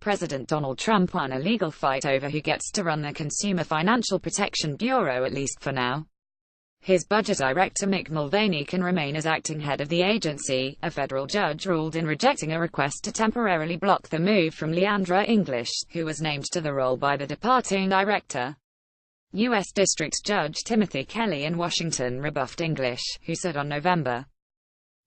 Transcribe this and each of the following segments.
President Donald Trump won a legal fight over who gets to run the Consumer Financial Protection Bureau, at least for now. His budget director Mick Mulvaney can remain as acting head of the agency. A federal judge ruled in rejecting a request to temporarily block the move from Leandra English, who was named to the role by the departing director. U.S. District Judge Timothy Kelly in Washington rebuffed English, who said on November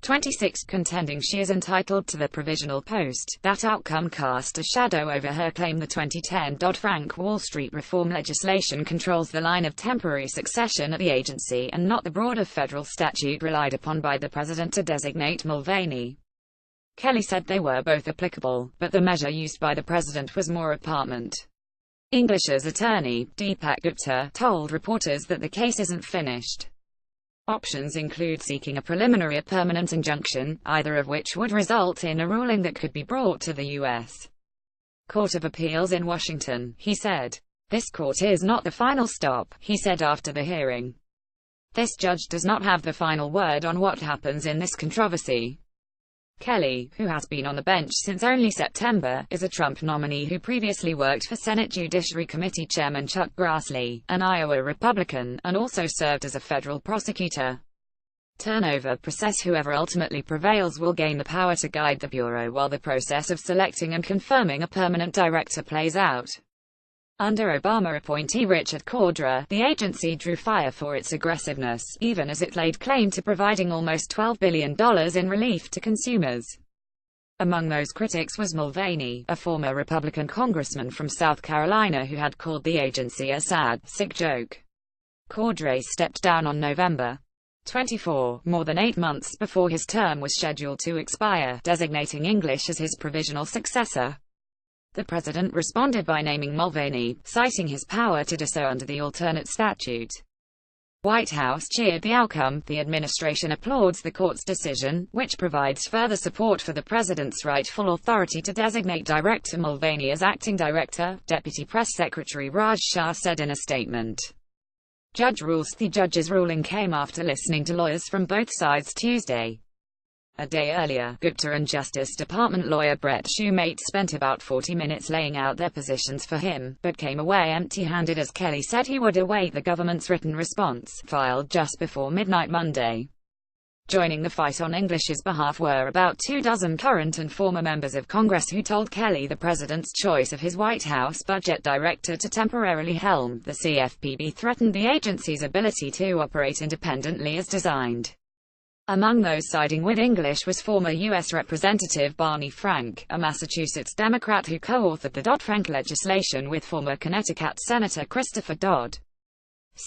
26, contending she is entitled to the provisional post. That outcome cast a shadow over her claim the 2010 Dodd-Frank Wall Street reform legislation controls the line of temporary succession at the agency and not the broader federal statute relied upon by the president to designate Mulvaney. Kelly said they were both applicable, but the measure used by the president was more apparent. English's attorney, Deepak Gupta, told reporters that the case isn't finished. Options include seeking a preliminary or permanent injunction, either of which would result in a ruling that could be brought to the U.S. Court of Appeals in Washington, he said. This court is not the final stop, he said after the hearing. This judge does not have the final word on what happens in this controversy. Kelly, who has been on the bench since only September, is a Trump nominee who previously worked for Senate Judiciary Committee Chairman Chuck Grassley, an Iowa Republican, and also served as a federal prosecutor. Turnover process. Whoever ultimately prevails will gain the power to guide the Bureau while the process of selecting and confirming a permanent director plays out. Under Obama appointee Richard Cordray, the agency drew fire for its aggressiveness, even as it laid claim to providing almost $12 billion in relief to consumers. Among those critics was Mulvaney, a former Republican congressman from South Carolina who had called the agency a sad, sick joke. Cordray stepped down on November 24, more than 8 months before his term was scheduled to expire, designating English as his provisional successor. The president responded by naming Mulvaney, citing his power to do so under the alternate statute. White House cheered the outcome. The administration applauds the court's decision, which provides further support for the president's rightful authority to designate Director Mulvaney as acting director, Deputy Press Secretary Raj Shah said in a statement. Judge rules. The judge's ruling came after listening to lawyers from both sides Tuesday. A day earlier, Gupta and Justice Department lawyer Brett Shumate spent about 40 minutes laying out their positions for him, but came away empty-handed as Kelly said he would await the government's written response, filed just before midnight Monday. Joining the fight on English's behalf were about 24 current and former members of Congress who told Kelly the president's choice of his White House budget director to temporarily helm the CFPB threatened the agency's ability to operate independently as designed. Among those siding with English was former U.S. Representative Barney Frank, a Massachusetts Democrat who co-authored the Dodd-Frank legislation with former Connecticut Senator Christopher Dodd.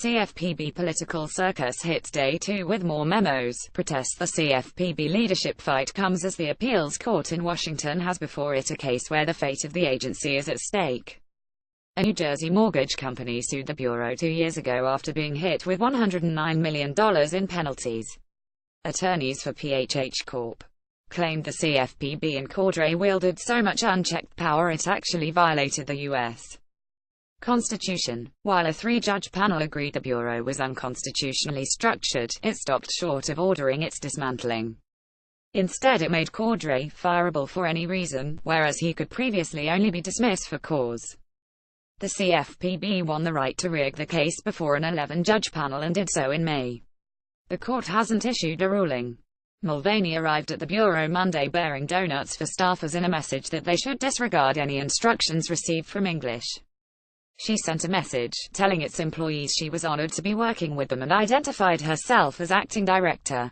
CFPB political circus hits day 2 with more memos. Protests. The CFPB leadership fight comes as the appeals court in Washington has before it a case where the fate of the agency is at stake. A New Jersey mortgage company sued the Bureau 2 years ago after being hit with $109 million in penalties. Attorneys for PHH Corp. claimed the CFPB and Cordray wielded so much unchecked power it actually violated the U.S. Constitution. While a 3-judge panel agreed the Bureau was unconstitutionally structured, it stopped short of ordering its dismantling. Instead it made Cordray fireable for any reason, whereas he could previously only be dismissed for cause. The CFPB won the right to rig the case before an 11-judge panel and did so in May. The court hasn't issued a ruling. Mulvaney arrived at the Bureau Monday bearing donuts for staffers in a message that they should disregard any instructions received from English. She sent a message, telling its employees she was honored to be working with them and identified herself as acting director.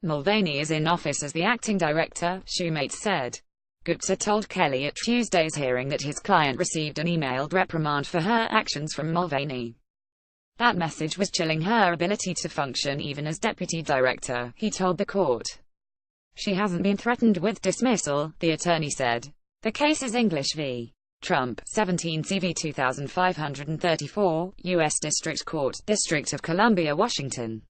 Mulvaney is in office as the acting director, Shumate said. Gupta told Kelly at Tuesday's hearing that his client received an emailed reprimand for her actions from Mulvaney. That message was chilling her ability to function even as deputy director, he told the court. She hasn't been threatened with dismissal, the attorney said. The case is English v. Trump, 17 CV 2534, U.S. District Court, District of Columbia, Washington.